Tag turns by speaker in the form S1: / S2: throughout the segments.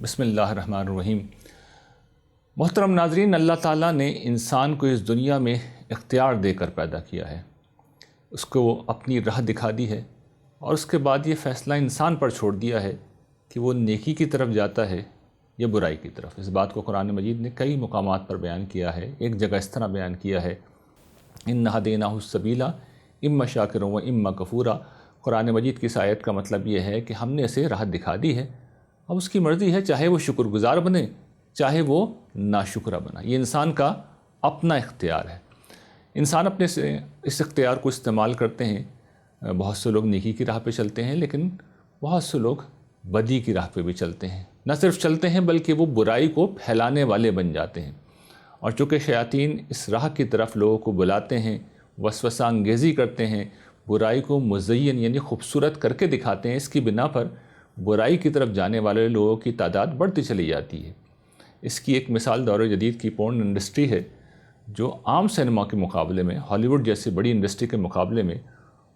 S1: بسم اللہ الرحمن الرحیم۔ محترم ناظرین، اللہ تعالیٰ نے انسان کو اس دنیا میں اختیار دے کر پیدا کیا ہے، اس کو اپنی راہ دکھا دی ہے اور اس کے بعد یہ فیصلہ انسان پر چھوڑ دیا ہے کہ وہ نیکی کی طرف جاتا ہے یا برائی کی طرف۔ اس بات کو قرآن مجید نے کئی مقامات پر بیان کیا ہے۔ ایک جگہ اس طرح بیان کیا ہے، اِنَّا هَدَيْنَاهُ السَّبِيلَ اِمَّا شَاكِرًا وَإِمَّا كَفُورًا۔ قرآن مجید کی اس آیت کا مطلب یہ ہے کہ ہم نے اسے راہ دکھا دی ہے، اب اس کی مرضی ہے چاہے وہ شکر گزار بنے چاہے وہ ناشکرہ بنا۔ یہ انسان کا اپنا اختیار ہے۔ انسان اپنے اس اختیار کو استعمال کرتے ہیں۔ بہت سے لوگ نیکی کی راہ پہ چلتے ہیں، لیکن بہت سے لوگ بدی کی راہ پہ بھی چلتے ہیں۔ نہ صرف چلتے ہیں بلکہ وہ برائی کو پھیلانے والے بن جاتے ہیں۔ اور چونکہ شیاطین اس راہ کی طرف لوگوں کو بلاتے ہیں، وسوسہ انگیزی کرتے ہیں، برائی کو مزین یعنی خوبصورت کر کے دکھاتے ہیں، اس کی بنا پر برائی کی طرف جانے والے لوگوں کی تعداد بڑھتی چلی جاتی ہے۔ اس کی ایک مثال دور جدید کی پورن انڈسٹری ہے، جو عام سینما کے مقابلے میں، ہالی ووڈ جیسی بڑی انڈسٹری کے مقابلے میں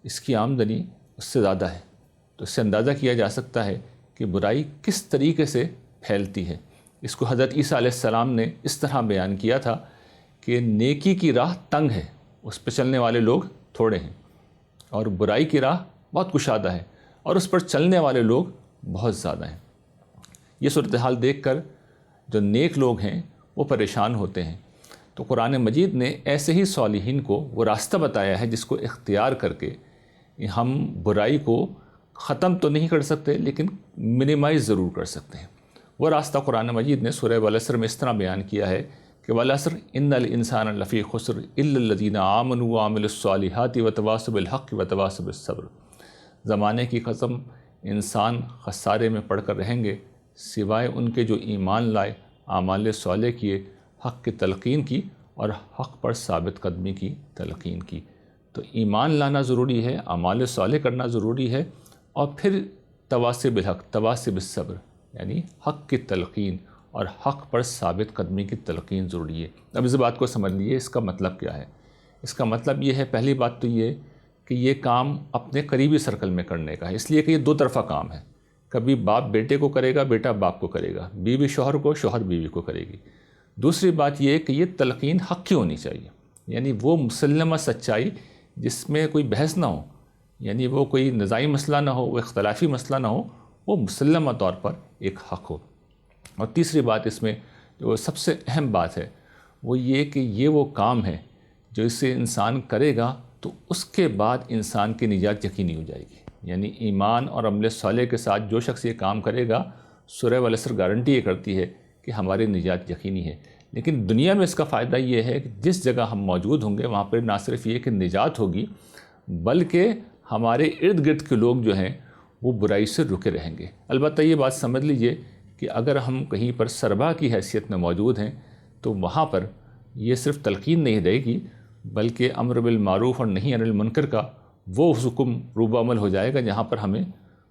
S1: اس کی آمدنی اس سے زیادہ ہے۔ تو اس سے اندازہ کیا جا سکتا ہے کہ برائی کس طریقے سے پھیلتی ہے۔ اس کو حضرت عیسیٰ علیہ السلام نے اس طرح بیان کیا تھا کہ نیکی کی راہ تنگ ہے، اس پہ چلنے والے لوگ تھوڑے ہیں، اور برائی کی راہ بہت کشادہ ہے اور اس پر چلنے والے لوگ بہت زیادہ ہیں۔ یہ صورتحال دیکھ کر جو نیک لوگ ہیں وہ پریشان ہوتے ہیں۔ تو قرآن مجید نے ایسے ہی صالحین کو وہ راستہ بتایا ہے جس کو اختیار کر کے ہم برائی کو ختم تو نہیں کر سکتے لیکن منیمائز ضرور کر سکتے ہیں۔ وہ راستہ قرآن مجید نے سورہ والعصر میں اس طرح بیان کیا ہے کہ والعصر ان الانسان لفی خسر الا الذین آمنوا وعملوا الصالحات وتواصوا بالحق وتواصوا بالصبر۔ زمانے کی قسم، انسان خسارے میں پڑ کر رہیں گے سوائے ان کے جو ایمان لائے، اعمال صالح کیے، حق کی تلقین کی اور حق پر ثابت قدمی کی تلقین کی۔ تو ایمان لانا ضروری ہے، اعمال صالح کرنا ضروری ہے، اور پھر تواصی بالحق، تواصی بالصبر یعنی حق کی تلقین اور حق پر ثابت قدمی کی تلقین ضروری ہے۔ اب اس بات کو سمجھ لیے اس کا مطلب کیا ہے۔ اس کا مطلب یہ ہے، پہلی بات تو یہ کہ یہ کام اپنے قریبی سرکل میں کرنے کا ہے، اس لیے کہ یہ دو طرفہ کام ہے۔ کبھی باپ بیٹے کو کرے گا، بیٹا باپ کو کرے گا، بیوی شوہر کو، شوہر بیوی کو کرے گی۔ دوسری بات یہ ہے کہ یہ تلقین حق کی ہونی چاہیے، یعنی وہ مسلمہ سچائی جس میں کوئی بحث نہ ہو، یعنی وہ کوئی نزاعی مسئلہ نہ ہو، وہ اختلافی مسئلہ نہ ہو، وہ مسلمہ طور پر ایک حق ہو۔ اور تیسری بات اس میں جو سب سے اہم بات ہے وہ یہ کہ یہ وہ کام ہے جو اسے انسان کرے گا تو اس کے بعد انسان کی نجات یقینی ہو جائے گی۔ یعنی ایمان اور عمل صالح کے ساتھ جو شخص یہ کام کرے گا، سورہ والعصر گارنٹی یہ کرتی ہے کہ ہماری نجات یقینی ہے۔ لیکن دنیا میں اس کا فائدہ یہ ہے کہ جس جگہ ہم موجود ہوں گے وہاں پر نہ صرف یہ کہ نجات ہوگی بلکہ ہمارے ارد گرد کے لوگ جو ہیں وہ برائی سے رکے رہیں گے۔ البتہ یہ بات سمجھ لیجئے کہ اگر ہم کہیں پر سربراہ کی حیثیت میں موجود ہیں تو وہاں پر یہ صرف تلقین نہیں رہے گی بلکہ امر بالمعروف اور نہی عن المنکر کا وہ حکم روب عمل ہو جائے گا جہاں پر ہمیں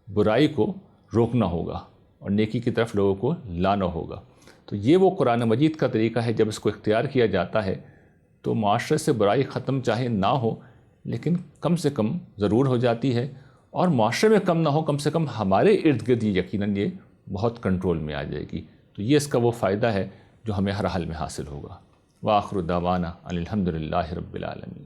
S1: برائی کو روکنا ہوگا اور نیکی کی طرف لوگوں کو لانا ہوگا۔ تو یہ وہ قرآن مجید کا طریقہ ہے، جب اس کو اختیار کیا جاتا ہے تو معاشرے سے برائی ختم چاہے نہ ہو لیکن کم سے کم ضرور ہو جاتی ہے، اور معاشرے میں کم نہ ہو کم سے کم ہمارے ارد گرد یقیناً یہ بہت کنٹرول میں آ جائے گی۔ تو یہ اس کا وہ فائدہ ہے جو ہمیں ہر حال میں حاصل ہوگا۔ وآخر دعوانا ان الحمد للہ رب العالمین۔